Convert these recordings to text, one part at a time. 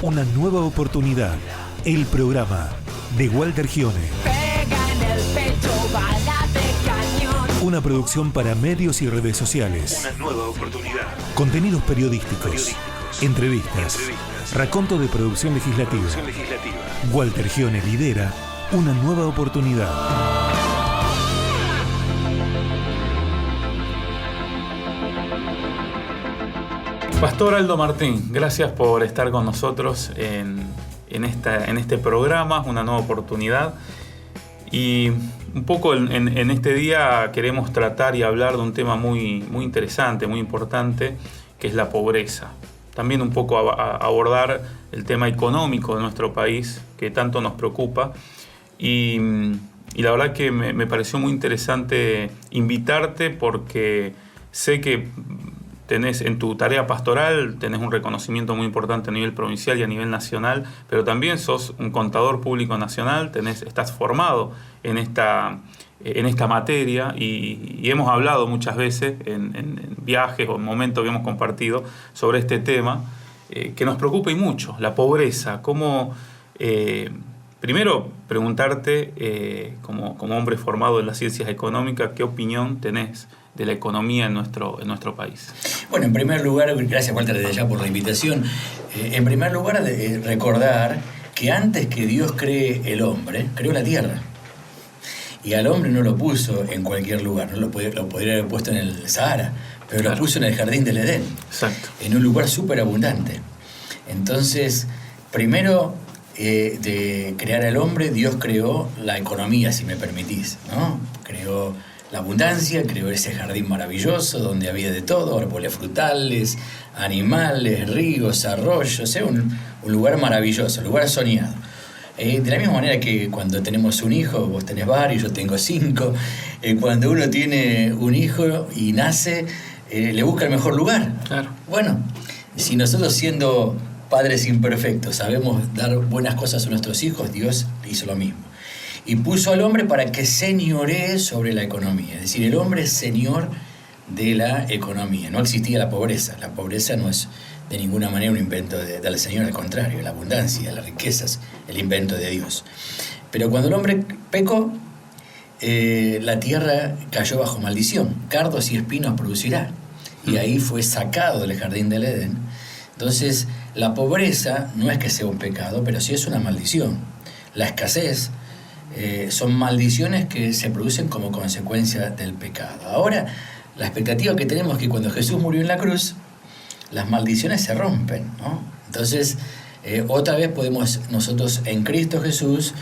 Una nueva oportunidad. El programa de Walter Gione. Pega en el pecho, bala de cañón. Una producción para medios y redes sociales. Una nueva oportunidad. Contenidos periodísticos. Entrevistas. Raconto de producción legislativa. Walter Gione lidera Una nueva oportunidad. Pastor Aldo Martín, gracias por estar con nosotros en este programa, Una nueva oportunidad. Y un poco en este día queremos tratar y hablar de un tema muy interesante, muy importante, que es la pobreza. También un poco abordar el tema económico de nuestro país, que tanto nos preocupa. Y la verdad que me pareció muy interesante invitarte porque sé que tenés en tu tarea pastoral, tenés un reconocimiento muy importante a nivel provincial y a nivel nacional, pero también sos un contador público nacional, estás formado en esta materia y hemos hablado muchas veces en viajes o en momentos que hemos compartido sobre este tema que nos preocupa y mucho, la pobreza. Primero preguntarte, como hombre formado en las ciencias económicas, ¿qué opinión tenés de la economía en nuestro país? Bueno, en primer lugar, gracias Walter desde allá por la invitación. En primer lugar, recordar que antes que Dios cree el hombre, creó la tierra. Y al hombre no lo puso en cualquier lugar, no lo podría haber puesto en el Sahara, pero claro, lo puso en el jardín del Edén. Exacto. En un lugar súper abundante. Entonces, primero de crear al hombre, Dios creó la economía, si me permitís, ¿no? Creó la abundancia, creó ese jardín maravilloso donde había de todo, árboles frutales, animales, ríos, arroyos, un lugar maravilloso, un lugar soñado. De la misma manera que cuando tenemos un hijo, vos tenés varios, yo tengo 5, cuando uno tiene un hijo y nace, le busca el mejor lugar. Claro. Bueno, si nosotros siendo padres imperfectos sabemos dar buenas cosas a nuestros hijos, Dios hizo lo mismo. Y puso al hombre para que señoree sobre la economía. Es decir, el hombre es señor de la economía. No existía la pobreza. La pobreza no es de ninguna manera un invento del Señor, al contrario, la abundancia, las riquezas, el invento de Dios. Pero cuando el hombre pecó, la tierra cayó bajo maldición. Cardos y espinos producirá. Y ahí fue sacado del jardín del Edén. Entonces, la pobreza no es que sea un pecado, pero sí es una maldición. La escasez son maldiciones que se producen como consecuencia del pecado. Ahora, la expectativa que tenemos es que cuando Jesús murió en la cruz, las maldiciones se rompen, ¿no? Entonces, otra vez podemos nosotros en Cristo Jesús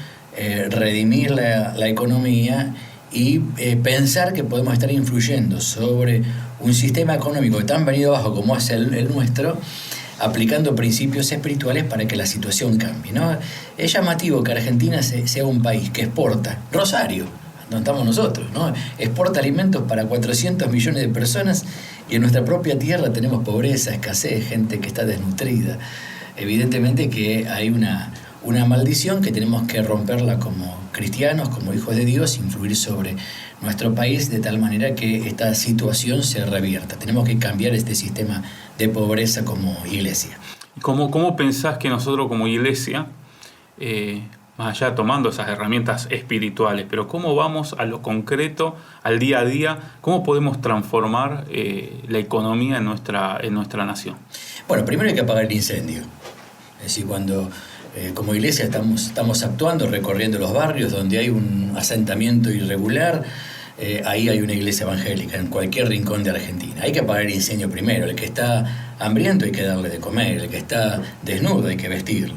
redimir la economía y pensar que podemos estar influyendo sobre un sistema económico tan venido abajo como es el nuestro, aplicando principios espirituales para que la situación cambie, ¿no? Es llamativo que Argentina sea un país que exporta, Rosario, donde estamos nosotros, ¿no? Exporta alimentos para 400 millones de personas y en nuestra propia tierra tenemos pobreza, escasez, gente que está desnutrida. Evidentemente que hay una maldición que tenemos que romperla como cristianos, como hijos de Dios, influir sobre nuestro país de tal manera que esta situación se revierta. Tenemos que cambiar este sistema de pobreza como iglesia. ¿Cómo pensás que nosotros como iglesia, más allá tomando esas herramientas espirituales, pero cómo vamos a lo concreto, al día a día, cómo podemos transformar la economía en nuestra nación? Bueno, primero hay que apagar el incendio. Es decir, cuando como iglesia estamos actuando, recorriendo los barrios donde hay un asentamiento irregular, ahí hay una iglesia evangélica en cualquier rincón de Argentina. Hay que apagar el incendio primero. El que está hambriento hay que darle de comer, el que está desnudo hay que vestirlo.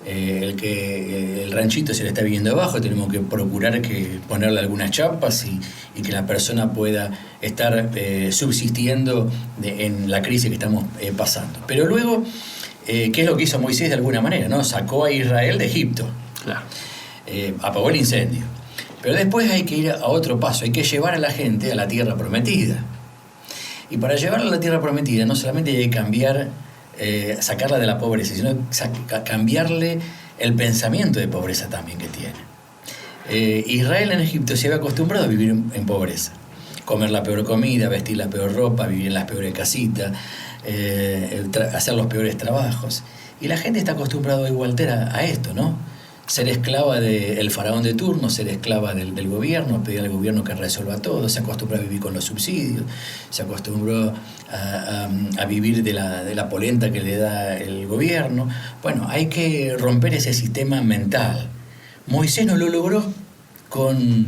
El ranchito se le está viniendo abajo, tenemos que procurar ponerle algunas chapas y que la persona pueda estar subsistiendo en la crisis que estamos pasando. Pero luego, ¿qué es lo que hizo Moisés de alguna manera, ¿no? Sacó a Israel de Egipto. Claro. Apagó el incendio. Pero después hay que ir a otro paso, hay que llevar a la gente a la tierra prometida. Y para llevarla a la tierra prometida no solamente hay que cambiar, sacarla de la pobreza, sino cambiarle el pensamiento de pobreza también que tiene. Israel en Egipto se había acostumbrado a vivir en pobreza. Comer la peor comida, vestir la peor ropa, vivir en las peores casitas, hacer los peores trabajos. Y la gente está acostumbrada igual a esto, ¿no? Ser esclava del faraón de turno, ser esclava del gobierno, pedir al gobierno que resuelva todo, se acostumbró a vivir con los subsidios, se acostumbró a vivir de la polenta que le da el gobierno. Bueno, hay que romper ese sistema mental. Moisés no lo logró con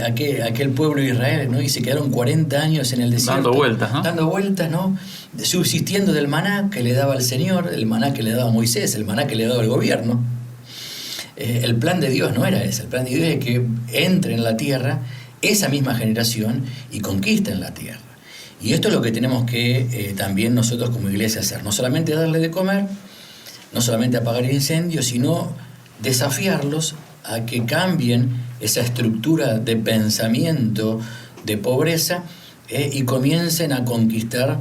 aquel pueblo de Israel, ¿no? Y se quedaron 40 años en el desierto. Dando vueltas, ¿no? Subsistiendo del maná que le daba el Señor, el maná que le daba Moisés, el maná que le daba el gobierno. El plan de Dios no era ese. El plan de Dios es que entre en la tierra esa misma generación y conquisten la tierra. Y esto es lo que tenemos que también nosotros como iglesia hacer. No solamente darle de comer, no solamente apagar el incendio, sino desafiarlos a que cambien esa estructura de pensamiento de pobreza y comiencen a conquistar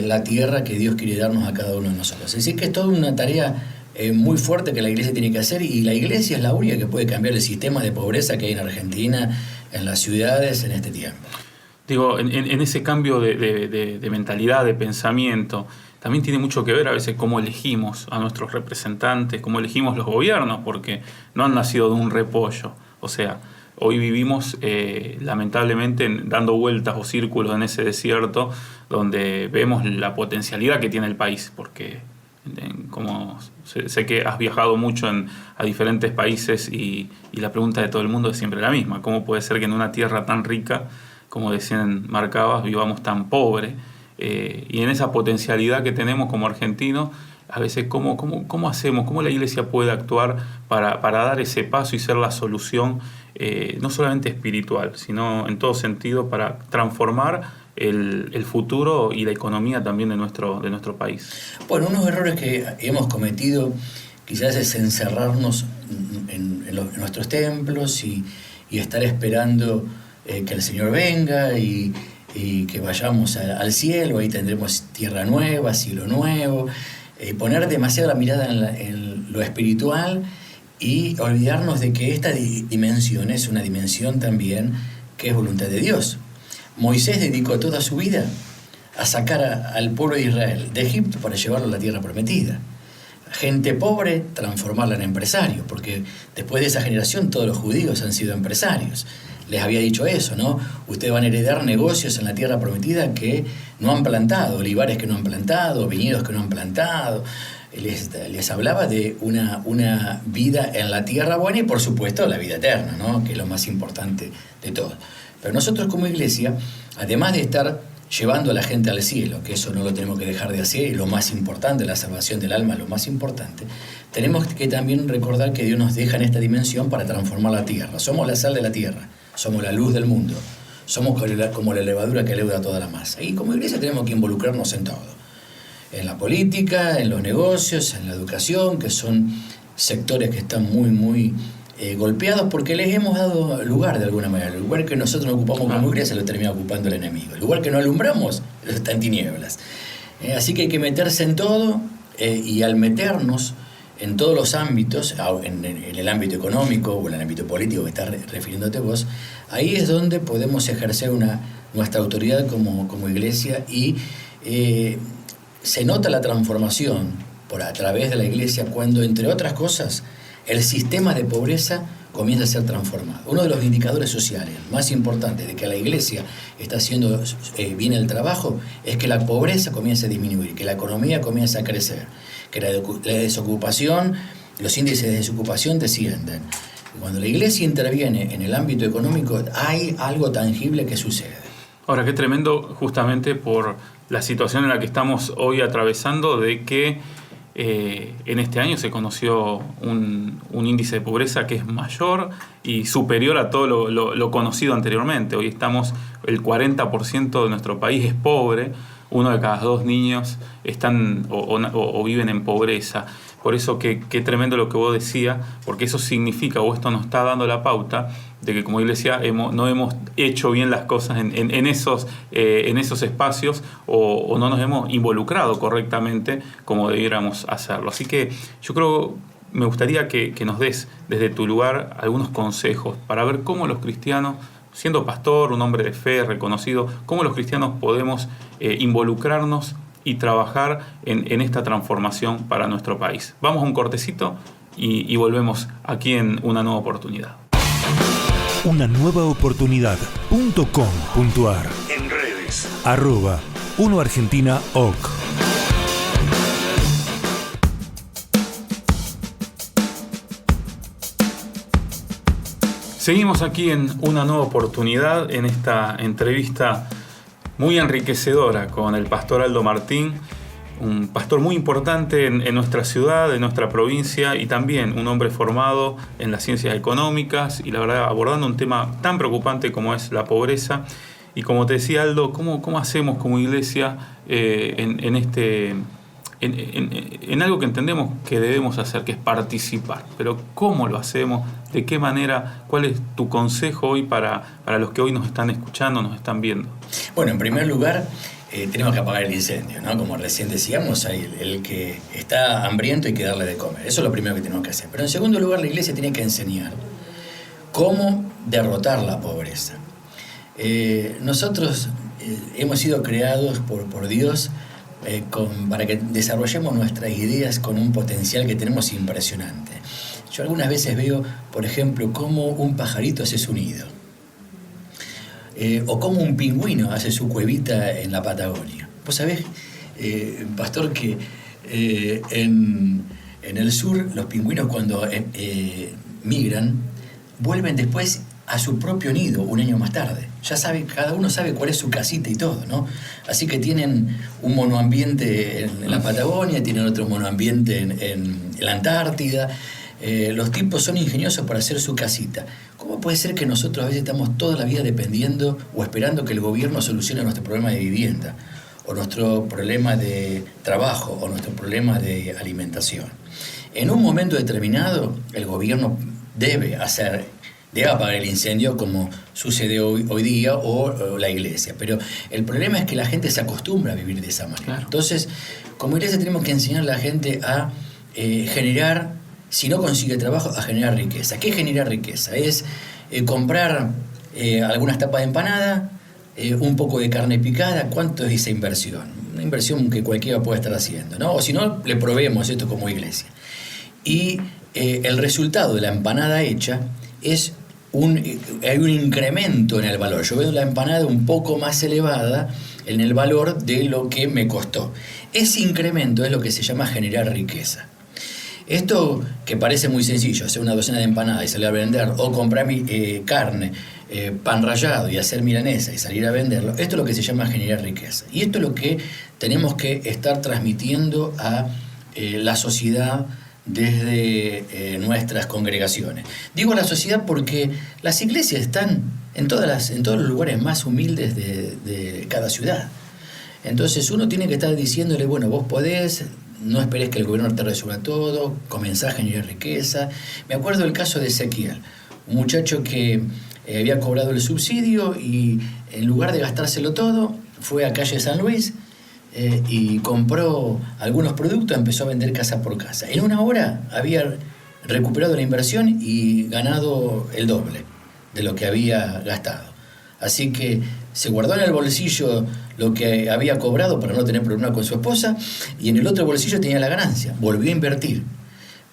la tierra que Dios quiere darnos a cada uno de nosotros. Es decir, que es toda una tarea muy fuerte que la iglesia tiene que hacer, y la iglesia es la única que puede cambiar el sistema de pobreza que hay en Argentina, en las ciudades, en este tiempo. Digo, en ese cambio de mentalidad, de pensamiento, también tiene mucho que ver a veces cómo elegimos a nuestros representantes, cómo elegimos los gobiernos, porque no han nacido de un repollo. O sea, hoy vivimos lamentablemente dando vueltas o círculos en ese desierto donde vemos la potencialidad que tiene el país, porque como sé que has viajado mucho a diferentes países y la pregunta de todo el mundo es siempre la misma: ¿cómo puede ser que en una tierra tan rica, como decían Marcabas, vivamos tan pobre? Y en esa potencialidad que tenemos como argentinos, a veces ¿cómo hacemos? ¿Cómo la iglesia puede actuar para dar ese paso y ser la solución, no solamente espiritual, sino en todo sentido para transformar el futuro y la economía también de nuestro país? Bueno, unos errores que hemos cometido quizás es encerrarnos en nuestros templos y estar esperando que el Señor venga y que vayamos al cielo, ahí tendremos tierra nueva, cielo nuevo, poner demasiada la mirada en lo espiritual y olvidarnos de que esta dimensión es una dimensión también que es voluntad de Dios. Moisés dedicó toda su vida a sacar al pueblo de Israel de Egipto para llevarlo a la tierra prometida. Gente pobre, transformarla en empresarios, porque después de esa generación todos los judíos han sido empresarios. Les había dicho eso, ¿no? Ustedes van a heredar negocios en la tierra prometida que no han plantado, olivares que no han plantado, viñedos que no han plantado. Les hablaba de una vida en la tierra buena y, por supuesto, la vida eterna, ¿no? Que es lo más importante de todo. Pero nosotros como iglesia, además de estar llevando a la gente al cielo, que eso no lo tenemos que dejar de hacer, y lo más importante, la salvación del alma, lo más importante, tenemos que también recordar que Dios nos deja en esta dimensión para transformar la tierra. Somos la sal de la tierra, somos la luz del mundo, somos como la levadura que leuda toda la masa. Y como iglesia tenemos que involucrarnos en todo, en la política, en los negocios, en la educación, que son sectores que están muy golpeados porque les hemos dado lugar de alguna manera. El lugar que nosotros ocupamos como iglesia lo termina ocupando el enemigo. El lugar que no alumbramos está en tinieblas. Así que hay que meterse en todo, y al meternos en todos los ámbitos, en el ámbito económico o en el ámbito político que estás refiriéndote vos, ahí es donde podemos ejercer nuestra autoridad como iglesia, y se nota la transformación a través de la iglesia cuando, entre otras cosas, el sistema de pobreza comienza a ser transformado. Uno de los indicadores sociales más importantes de que la iglesia está haciendo bien el trabajo es que la pobreza comienza a disminuir, que la economía comienza a crecer, que la desocupación, los índices de desocupación descienden. Cuando la iglesia interviene en el ámbito económico, hay algo tangible que sucede. Ahora, qué tremendo, justamente por la situación en la que estamos hoy atravesando, de que en este año se conoció un índice de pobreza que es mayor y superior a todo lo conocido anteriormente. Hoy el 40% de nuestro país es pobre, 1 de cada 2 niños están o viven en pobreza. Por eso qué tremendo lo que vos decías, porque eso significa, o esto nos está dando la pauta, de que como iglesia no hemos hecho bien las cosas en esos espacios, o no nos hemos involucrado correctamente como debiéramos hacerlo. Así que yo creo, me gustaría que nos des desde tu lugar algunos consejos para ver cómo los cristianos, siendo pastor, un hombre de fe reconocido, cómo los cristianos podemos involucrarnos y trabajar en esta transformación para nuestro país. Vamos a un cortecito y volvemos aquí en Una Nueva Oportunidad. Una nueva oportunidad.com.ar. En redes. @unoargentinaoc. Seguimos aquí en Una Nueva Oportunidad, en esta entrevista muy enriquecedora con el pastor Aldo Martín, un pastor muy importante en nuestra ciudad, en nuestra provincia, y también un hombre formado en las ciencias económicas, y la verdad abordando un tema tan preocupante como es la pobreza. Y como te decía Aldo, ¿cómo hacemos como iglesia en algo que entendemos que debemos hacer, que es participar? Pero ¿cómo lo hacemos? ¿De qué manera? ¿Cuál es tu consejo hoy para los que hoy nos están escuchando, nos están viendo? Bueno, en primer lugar, tenemos que apagar el incendio, ¿no? Como recién decíamos, el que está hambriento hay que darle de comer. Eso es lo primero que tenemos que hacer. Pero en segundo lugar, la iglesia tiene que enseñar cómo derrotar la pobreza. Nosotros hemos sido creados por Dios para que desarrollemos nuestras ideas con un potencial que tenemos impresionante. Yo algunas veces veo, por ejemplo, cómo un pajarito hace su nido, o cómo un pingüino hace su cuevita en la Patagonia. Vos sabés, pastor, que en el sur los pingüinos cuando migran vuelven después a su propio nido un año más tarde. Ya sabe, cada uno sabe cuál es su casita y todo, ¿no? Así que tienen un monoambiente en la Patagonia, tienen otro monoambiente en la Antártida. Los tipos son ingeniosos para hacer su casita. ¿Cómo puede ser que nosotros a veces estamos toda la vida dependiendo o esperando que el gobierno solucione nuestro problema de vivienda, o nuestro problema de trabajo, o nuestro problema de alimentación? En un momento determinado, el gobierno debe apagar el incendio, como sucede hoy día, o la iglesia. Pero el problema es que la gente se acostumbra a vivir de esa manera. Claro. Entonces, como iglesia tenemos que enseñar a la gente a generar, si no consigue trabajo, a generar riqueza. ¿Qué es generar riqueza? Es comprar algunas tapas de empanada, un poco de carne picada. ¿Cuánto es esa inversión? Una inversión que cualquiera puede estar haciendo, ¿no? O si no, le proveemos esto como iglesia. Y el resultado de la empanada hecha es hay un incremento en el valor. Yo veo la empanada un poco más elevada en el valor de lo que me costó. Ese incremento es lo que se llama generar riqueza. Esto, que parece muy sencillo, hacer una docena de empanadas y salir a vender, o comprar carne, pan rallado y hacer milanesa y salir a venderlo, esto es lo que se llama generar riqueza. Y esto es lo que tenemos que estar transmitiendo a la sociedad desde nuestras congregaciones. Digo la sociedad porque las iglesias están en todos los lugares más humildes de cada ciudad. Entonces uno tiene que estar diciéndole, bueno, vos podés, no esperes que el gobierno te resuelva todo, comenzá a generar riqueza. Me acuerdo del caso de Ezequiel, un muchacho que había cobrado el subsidio y en lugar de gastárselo todo, fue a calle San Luis y compró algunos productos, empezó a vender casa por casa. En una hora había recuperado la inversión y ganado el doble de lo que había gastado. Así que se guardó en el bolsillo lo que había cobrado para no tener problema con su esposa, y en el otro bolsillo tenía la ganancia. Volvió a invertir,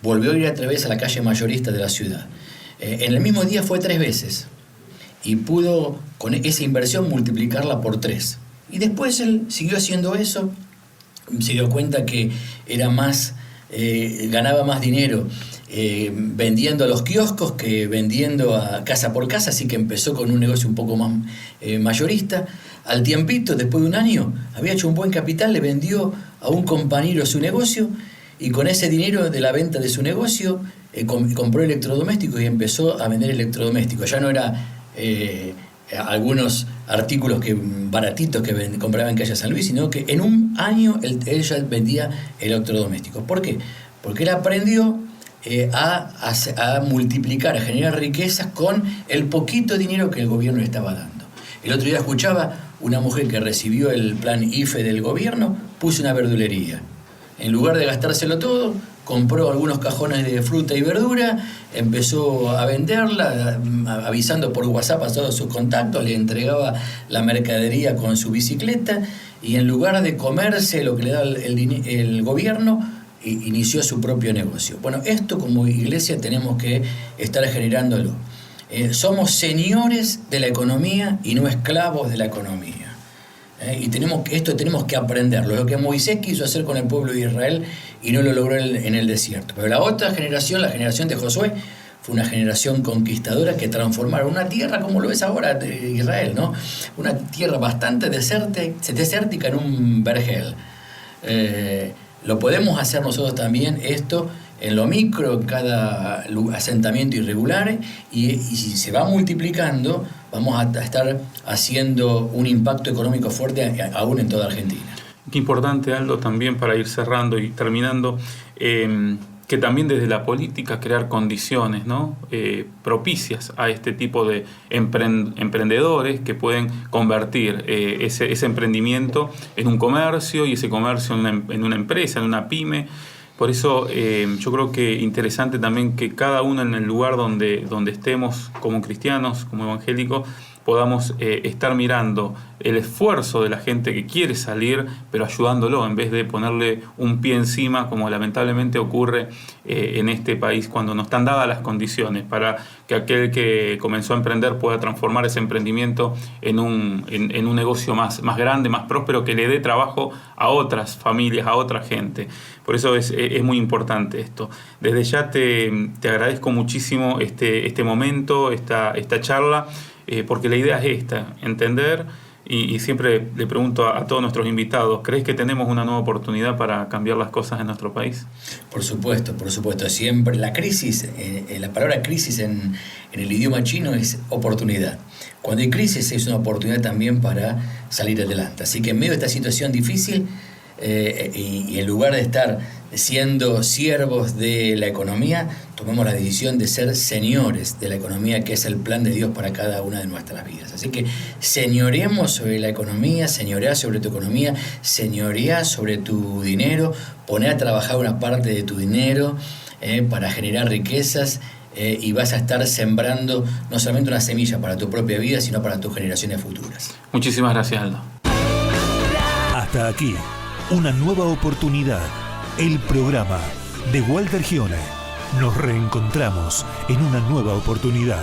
volvió a ir a través a la calle mayorista de la ciudad. En el mismo día fue 3 veces y pudo con esa inversión multiplicarla por 3. Y después él siguió haciendo eso, se dio cuenta que era más, ganaba más dinero vendiendo a los kioscos que vendiendo a casa por casa, así que empezó con un negocio un poco más mayorista. Al tiempito, después de un año, había hecho un buen capital, le vendió a un compañero su negocio, y con ese dinero de la venta de su negocio compró electrodomésticos y empezó a vender electrodomésticos. Ya no era algunos artículos baratitos que compraba en calle San Luis, sino que en un año él ya vendía electrodomésticos. ¿Por qué? Porque él aprendió a multiplicar, a generar riquezas con el poquito dinero que el gobierno le estaba dando. El otro día escuchaba una mujer que recibió el plan IFE del gobierno, puso una verdulería. En lugar de gastárselo todo, compró algunos cajones de fruta y verdura, empezó a venderla, avisando por WhatsApp a todos sus contactos, le entregaba la mercadería con su bicicleta, y en lugar de comerse lo que le da el gobierno, inició su propio negocio. Bueno, esto como iglesia tenemos que estar generándolo. Somos señores de la economía y no esclavos de la economía. Y tenemos que aprenderlo. Lo que Moisés quiso hacer con el pueblo de Israel y no lo logró en el desierto. Pero la otra generación, la generación de Josué, fue una generación conquistadora que transformaron una tierra como lo es ahora de Israel, ¿no? Una tierra bastante desértica en un vergel. Lo podemos hacer nosotros también, esto en lo micro, en cada asentamiento irregular, y si se va multiplicando, vamos a estar haciendo un impacto económico fuerte aún en toda Argentina. Qué importante, Aldo, también para ir cerrando y terminando, que también desde la política crear condiciones, ¿no? Propicias a este tipo de emprendedores que pueden convertir ese emprendimiento en un comercio, y ese comercio en una empresa, en una pyme. Por eso yo creo que interesante también que cada uno en el lugar donde estemos como cristianos, como evangélicos, podamos estar mirando el esfuerzo de la gente que quiere salir, pero ayudándolo en vez de ponerle un pie encima, como lamentablemente ocurre en este país cuando no están dadas las condiciones para que aquel que comenzó a emprender pueda transformar ese emprendimiento en un negocio más grande, más próspero, que le dé trabajo a otras familias, a otra gente. Por eso es muy importante esto. Desde ya te agradezco muchísimo este momento, esta charla, porque la idea es esta, entender, y siempre le pregunto a todos nuestros invitados, ¿crees que tenemos una nueva oportunidad para cambiar las cosas en nuestro país? Por supuesto, siempre. La crisis, la palabra crisis en el idioma chino es oportunidad. Cuando hay crisis es una oportunidad también para salir adelante. Así que en medio de esta situación difícil, y en lugar de estar siendo siervos de la economía, tomemos la decisión de ser señores de la economía, que es el plan de Dios para cada una de nuestras vidas. Así que señoreemos sobre la economía, señorea sobre tu economía, señorea sobre tu dinero, poné a trabajar una parte de tu dinero para generar riquezas, y vas a estar sembrando no solamente una semilla para tu propia vida, sino para tus generaciones futuras. Muchísimas gracias, Aldo. Hasta aquí, una nueva oportunidad. El programa de Walter Gione. Nos reencontramos en una nueva oportunidad.